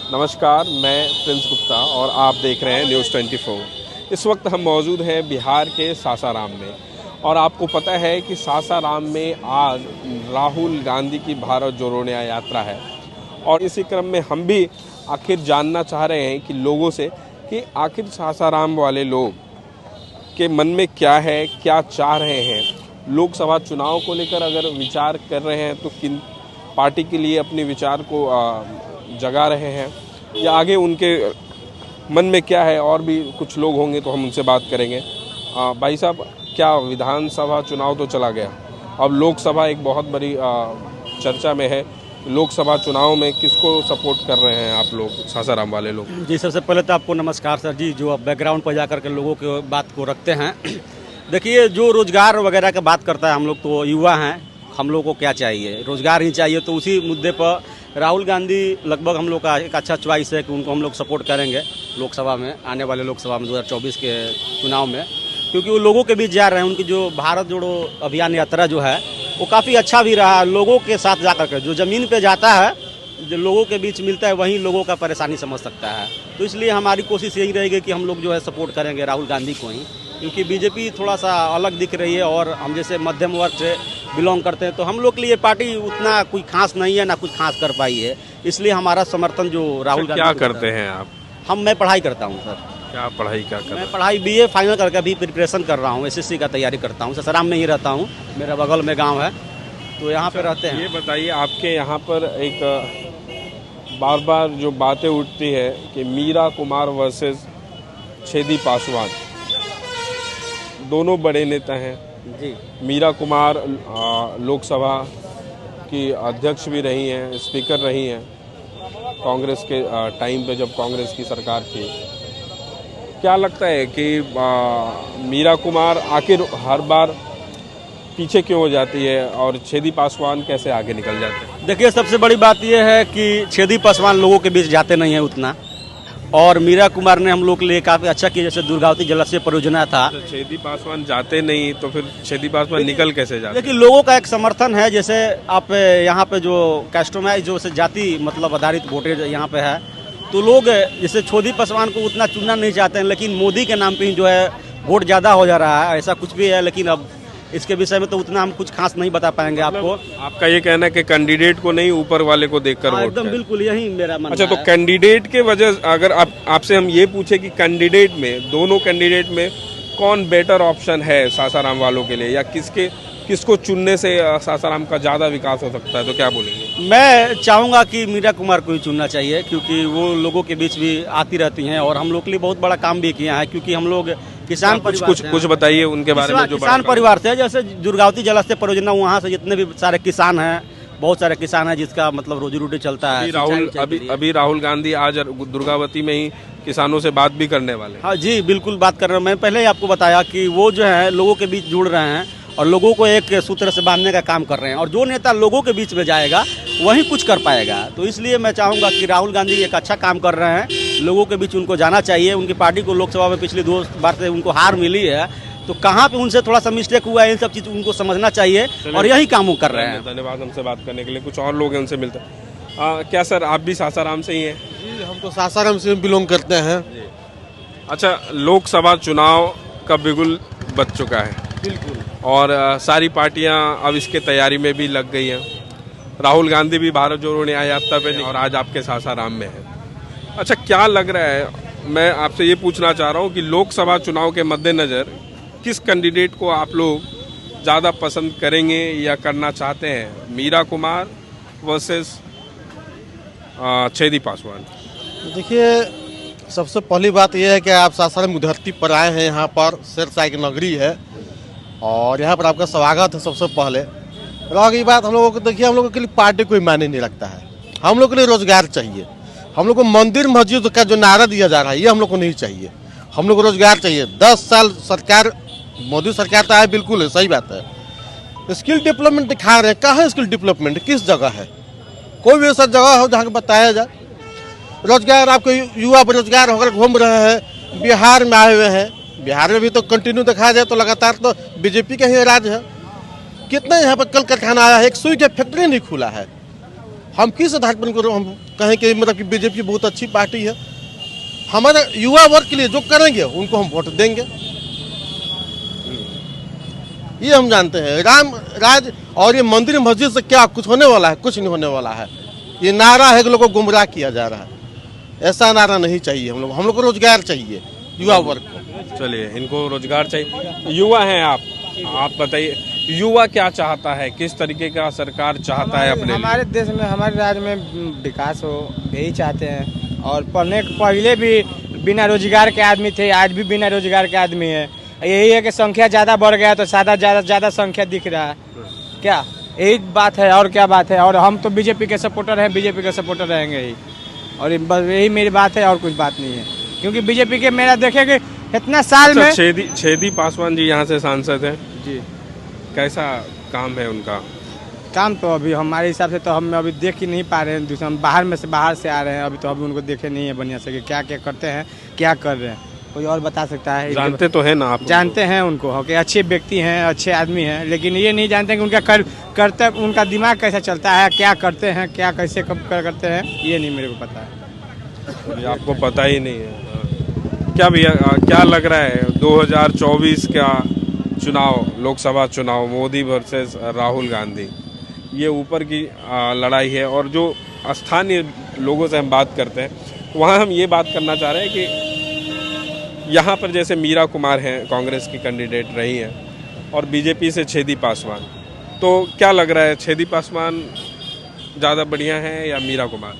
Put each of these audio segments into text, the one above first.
नमस्कार, मैं प्रिंस गुप्ता और आप देख रहे हैं न्यूज़ 24। इस वक्त हम मौजूद हैं बिहार के सासाराम में और आपको पता है कि सासाराम में आज राहुल गांधी की भारत जोड़ो न्याय यात्रा है और इसी क्रम में हम भी आखिर जानना चाह रहे हैं कि लोगों से कि आखिर सासाराम वाले लोग के मन में क्या है, क्या चाह रहे हैं। लोकसभा चुनाव को लेकर अगर विचार कर रहे हैं तो किन पार्टी के लिए अपने विचार को जगा रहे हैं या आगे उनके मन में क्या है। और भी कुछ लोग होंगे तो हम उनसे बात करेंगे। भाई साहब, क्या विधानसभा चुनाव तो चला गया, अब लोकसभा एक बहुत बड़ी चर्चा में है। लोकसभा चुनाव में किसको सपोर्ट कर रहे हैं आप लोग, सासाराम वाले लोग? जी, सबसे पहले तो आपको नमस्कार सर जी, जो आप बैकग्राउंड पर जाकर के लोगों के बात को रखते हैं। देखिए, जो रोजगार वगैरह की बात करता है, हम लोग तो युवा हैं, हम लोग को क्या चाहिए, रोजगार ही चाहिए। तो उसी मुद्दे पर राहुल गांधी लगभग हम लोग का एक अच्छा चॉइस है कि उनको हम लोग सपोर्ट करेंगे लोकसभा में, आने वाले लोकसभा में 2024 के चुनाव में, क्योंकि वो लोगों के बीच जा रहे हैं। उनकी जो भारत जोड़ो अभियान यात्रा जो है वो काफ़ी अच्छा भी रहा। लोगों के साथ जाकर के जो ज़मीन पे जाता है, जो लोगों के बीच मिलता है, वहीं लोगों का परेशानी समझ सकता है। तो इसलिए हमारी कोशिश यही रहेगी कि हम लोग जो है सपोर्ट करेंगे राहुल गांधी को ही, क्योंकि बीजेपी थोड़ा सा अलग दिख रही है और हम जैसे मध्यम वर्ग से बिलोंग करते हैं, तो हम लोग के लिए पार्टी उतना कोई खास नहीं है, ना कुछ खास कर पाई है। इसलिए हमारा समर्थन जो राहुल गांधी क्या करते हैं आप? मैं पढ़ाई करता हूँ सर। क्या पढ़ाई क्या कर? मैं पढ़ाई BA फाइनल करके अभी प्रिपरेशन कर रहा हूँ, SSC का तैयारी करता हूँ। सासाराम में ही रहता हूँ, मेरा बगल में गाँव है, तो यहाँ पे रहते हैं। ये बताइए, आपके यहाँ पर एक बार बार जो बातें उठती है कि मीरा कुमार वर्सेस छेदी पासवान, दोनों बड़े नेता हैं जी। मीरा कुमार लोकसभा की अध्यक्ष भी रही हैं, स्पीकर रही हैं कांग्रेस के टाइम पे, जब कांग्रेस की सरकार थी। क्या लगता है कि मीरा कुमार आखिर हर बार पीछे क्यों हो जाती है और छेदी पासवान कैसे आगे निकल जाते हैं? देखिए, सबसे बड़ी बात यह है कि छेदी पासवान लोगों के बीच जाते नहीं है उतना, और मीरा कुमार ने हम लोग के लिए काफ़ी अच्छा किया। जैसे दुर्गावती जलाशय परियोजना था, तो छेदी पासवान जाते नहीं तो फिर छेदी पासवान निकल कैसे जाते? देखिए, लोगों का एक समर्थन है। जैसे आप यहाँ पे जो कस्टमाइज जो जाति मतलब आधारित वोटेज यहाँ पे है, तो लोग जैसे छेदी पासवान को उतना चुनना नहीं चाहते हैं, लेकिन मोदी के नाम पे ही जो है वोट ज़्यादा हो जा रहा है। ऐसा कुछ भी है, लेकिन अब इसके विषय में तो उतना हम कुछ खास नहीं बता पाएंगे आपको। आपका ये कहना है कि कैंडिडेट को नहीं, ऊपर वाले को देखकर वोट एकदम करें। बिल्कुल यही मेरा मानना अच्छा, है। तो कैंडिडेट के वजह अगर आपसे हम ये पूछे कि कैंडिडेट में, दोनों कैंडिडेट में कौन बेटर ऑप्शन है सासाराम वालों के लिए, या किसको चुनने से सासाराम का ज़्यादा विकास हो सकता है, तो क्या बोलेंगे? मैं चाहूँगा कि मीरा कुमार को ही चुनना चाहिए, क्योंकि वो लोगों के बीच भी आती रहती हैं और हम लोग के लिए बहुत बड़ा काम भी किया है। क्योंकि हम लोग किसान परिवार से हैं। कुछ बताइए उनके बारे में। जो किसान परिवार से, जैसे दुर्गावती जलाशय परियोजना, वहाँ से जितने भी सारे किसान हैं, बहुत सारे किसान हैं जिसका मतलब रोजी रोटी चलता है। अभी राहुल गांधी आज दुर्गावती में ही किसानों से बात भी करने वाले। हाँ जी, बिल्कुल बात कर रहे हैं। मैं पहले ही आपको बताया कि वो जो है लोगों के बीच जुड़ रहे हैं और लोगों को एक सूत्र से बांधने का काम कर रहे हैं, और जो नेता लोगों के बीच में जाएगा वही कुछ कर पाएगा। तो इसलिए मैं चाहूँगा कि राहुल गांधी एक अच्छा काम कर रहे हैं, लोगों के बीच उनको जाना चाहिए। उनकी पार्टी को लोकसभा में पिछली 2 बार से उनको हार मिली है, तो कहाँ पे उनसे थोड़ा सा मिस्टेक हुआ है, इन सब चीज़ उनको समझना चाहिए और यही काम कर रहे हैं। धन्यवाद हमसे बात करने के लिए। कुछ और लोग हैं, उनसे मिलते हैं। क्या सर, आप भी सासाराम से ही हैं? जी, हम तो सासाराम से बिलोंग करते हैं। अच्छा, लोकसभा चुनाव का बिगुल बज चुका है बिल्कुल, और सारी पार्टियां अब इसके तैयारी में भी लग गई हैं। राहुल गांधी भी भारत जोड़ो न्याय यात्रा पे और आज आपके सासाराम में है। अच्छा, क्या लग रहा है, मैं आपसे ये पूछना चाह रहा हूँ कि लोकसभा चुनाव के मद्देनज़र किस कैंडिडेट को आप लोग ज़्यादा पसंद करेंगे या करना चाहते हैं, मीरा कुमार वर्सेस छेदी पासवान? देखिए, सबसे पहली बात यह है कि आप सासाराम की धरती पर आए हैं। यहाँ पर शेरशाह की नगरी है और यहाँ पर आपका स्वागत है। सबसे पहले रह गई बात, हम लोगों को देखिए, हम लोगों के लिए पार्टी कोई मायने नहीं रखता है। हम लोग के लिए रोजगार चाहिए। हम लोग को मंदिर मस्जिद का जो नारा दिया जा रहा है, ये हम लोग को नहीं चाहिए। हम लोग को रोजगार चाहिए। 10 साल सरकार, मोदी सरकार तो आए, बिल्कुल है, सही बात है। स्किल डेवलपमेंट दिखा रहे हैं, कहाँ है स्किल डेवलपमेंट, किस जगह है? कोई भी ऐसा जगह हो जहाँ बताया जाए। रोजगार, आपके युवा बेरोजगार होकर घूम रहे हैं, बिहार में आए हुए हैं। बिहार में भी तो कंटिन्यू देखा जाए तो लगातार तो बीजेपी का ही राज है। कितना यहाँ पर कल कारखाना आया है, एक सुई का फैक्ट्री नहीं खुला है। हम किस आधार पर इनको हम कहें कि मतलब कि बीजेपी बहुत अच्छी पार्टी है? हमारे युवा वर्ग के लिए जो करेंगे उनको हम वोट देंगे, ये हम जानते हैं। राम राज और ये मंदिर मस्जिद से क्या कुछ होने वाला है? कुछ नहीं होने वाला है। ये नारा है कि लोगों को गुमराह किया जा रहा है, ऐसा नारा नहीं चाहिए। हम लोग को रोजगार चाहिए युवा वर्ग को। चलिए, इनको रोजगार चाहिए। युवा हैं आप बताइए, युवा क्या चाहता है, किस तरीके का सरकार चाहता है अपने लिए? हमारे देश में, हमारे राज्य में विकास हो, यही चाहते हैं। और पहले भी बिना रोजगार के आदमी थे, आज भी बिना रोजगार के आदमी है। यही है कि संख्या ज़्यादा बढ़ गया तो ज़्यादा संख्या दिख रहा है, क्या यही बात है? और क्या बात है? और हम तो बीजेपी के सपोर्टर हैं, बीजेपी के सपोर्टर रहेंगे ही। और यही मेरी बात है, और कुछ बात नहीं है। क्योंकि बीजेपी के मेरा देखेंगे इतना साल में। छेदी पासवान जी यहाँ से सांसद हैं जी, कैसा काम है उनका? काम तो अभी हमारे हिसाब से तो हम अभी देख ही नहीं पा रहे हैं। दूसरा हम बाहर से आ रहे हैं, अभी तो अभी उनको देखे नहीं है बढ़िया से कि क्या क्या करते हैं, क्या कर रहे हैं। कोई और बता सकता है? जानते तो है ना आप? जानते हैं उनको कि अच्छे व्यक्ति हैं, अच्छे आदमी हैं, लेकिन ये नहीं जानते कि उनका करते उनका दिमाग कैसा चलता है, क्या करते हैं, क्या कैसे कब करते हैं, ये नहीं मेरे को पता है। ये आपको पता ही नहीं है। क्या भैया, क्या लग रहा है 2024 का चुनाव, लोकसभा चुनाव, मोदी वर्सेस राहुल गांधी, ये ऊपर की लड़ाई है। और जो स्थानीय लोगों से हम बात करते हैं, वहाँ हम ये बात करना चाह रहे हैं कि यहाँ पर जैसे मीरा कुमार हैं, कांग्रेस की कैंडिडेट रही हैं, और बीजेपी से छेदी पासवान, तो क्या लग रहा है, छेदी पासवान ज़्यादा बढ़िया है या मीरा कुमार?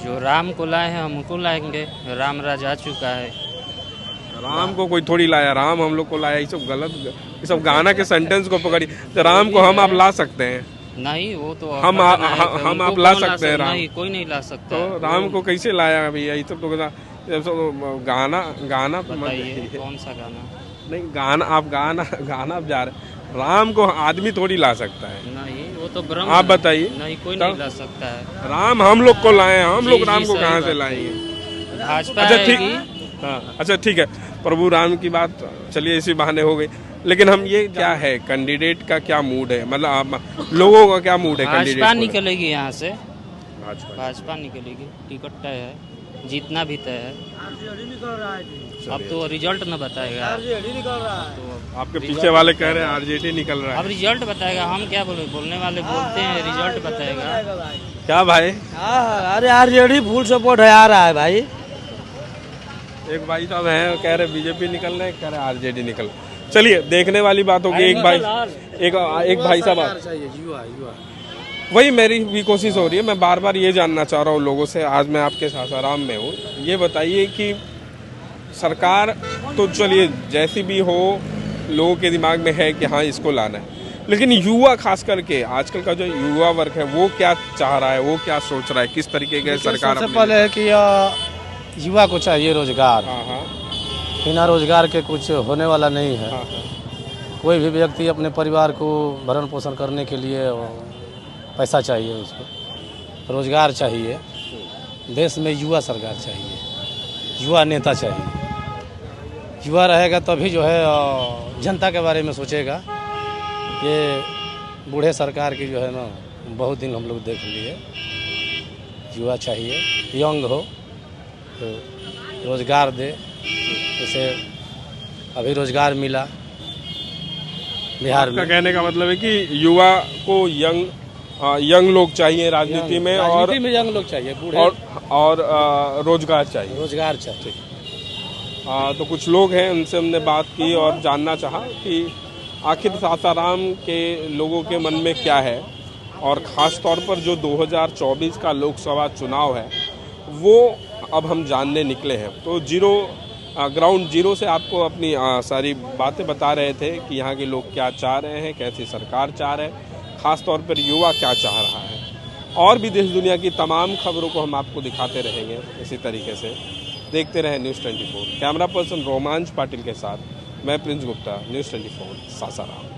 जो राम को लाए हैं हमको लाएंगे, राम राज आ चुका है। राम को कोई थोड़ी लाया, राम हम लोग को लाया। ये सब गलत, ये सब गाना के सेंटेंस को पकड़ी। तो राम को हम आप ला सकते हैं? नहीं, वो तो हम आप ला सकते हैं राम? नहीं, कोई नहीं ला सकता। तो राम को कैसे लाया भैया? ये सब तो गाना बताइए कौन सा गाना? नहीं, गाना आप जा रहे हैं, राम को आदमी थोड़ी ला सकता है। नहीं, वो तो ब्रह्म। आप बताइए। नहीं, कोई नहीं ला सकता है। राम हम लोग को लाए हैं, हम लोग जी, राम को सही कहाँ बात से है। लाएंगे? भाजपा अच्छा ठीक, आएगी। हाँ अच्छा ठीक है, प्रभु राम की बात चलिए इसी बहाने हो गई। लेकिन हम ये क्या है, कैंडिडेट का क्या मूड है, मतलब लोगों का क्या मूड है? भाजपा कैंडिडेट निकलेगी यहाँ से, भाजपा। भाजपा निकलेगी, टिकट तय है, जीतना भी तय है। अब तो रिजल्ट न बताएगा। तो आपके पीछे वाले कह रहे हैं आरजेडी निकल रहा अब है। रिजल्ट बताएगा, हम क्या बोले? बोलने वाले बोलते हैं, रिजल्ट बताएगा। क्या भाई? अरे आरजेडी फुल सपोर्ट है, आ रहा है भाई। एक भाई साहब हैं, कह रहे बीजेपी निकल रहे हैं, कह रहे आरजेडी निकल। चलिए, देखने वाली बात होगी। एक भाई साहब, वही मेरी भी कोशिश हो रही है। मैं बार बार ये जानना चाह रहा हूँ लोगों से, आज मैं आपके सासाराम में हूँ, ये बताइए कि सरकार तो चलिए जैसी भी हो, लोगों के दिमाग में है कि हाँ इसको लाना है, लेकिन युवा खास करके आजकल का जो युवा वर्ग है वो क्या चाह रहा है, वो क्या सोच रहा है, किस तरीके के सरकार? सबसे पहले है कि युवा को चाहिए रोजगार। हाँ, बिना रोजगार के कुछ होने वाला नहीं है। हाँ। कोई भी व्यक्ति अपने परिवार को भरण पोषण करने के लिए पैसा चाहिए, उसको रोजगार चाहिए। देश में युवा सरकार चाहिए, युवा नेता चाहिए। युवा रहेगा तभी जो है जनता के बारे में सोचेगा। ये बूढ़े सरकार की जो है ना, बहुत दिन हम लोग देख लिए। युवा चाहिए, यंग हो तो रोजगार दे। जैसे अभी रोजगार मिला बिहार में। कहने का मतलब है कि युवा को यंग लोग चाहिए राजनीति में, और राजनीति में यंग लोग चाहिए, बूढ़े और रोजगार चाहिए। रोजगार चाहिए। तो कुछ लोग हैं, उनसे हमने बात की और जानना चाहा कि आखिर सासाराम के लोगों के मन में क्या है, और ख़ास तौर पर जो 2024 का लोकसभा चुनाव है वो अब हम जानने निकले हैं। तो ग्राउंड जीरो से आपको अपनी सारी बातें बता रहे थे कि यहाँ के लोग क्या चाह रहे हैं, कैसी सरकार चाह रहे हैं, ख़ास तौर पर युवा क्या चाह रहा है। और भी देश दुनिया की तमाम खबरों को हम आपको दिखाते रहेंगे इसी तरीके से। देखते रहें न्यूज़ 24। कैमरा पर्सन रोमांच पाटिल के साथ मैं प्रिंस गुप्ता, न्यूज़ 24 सासाराम।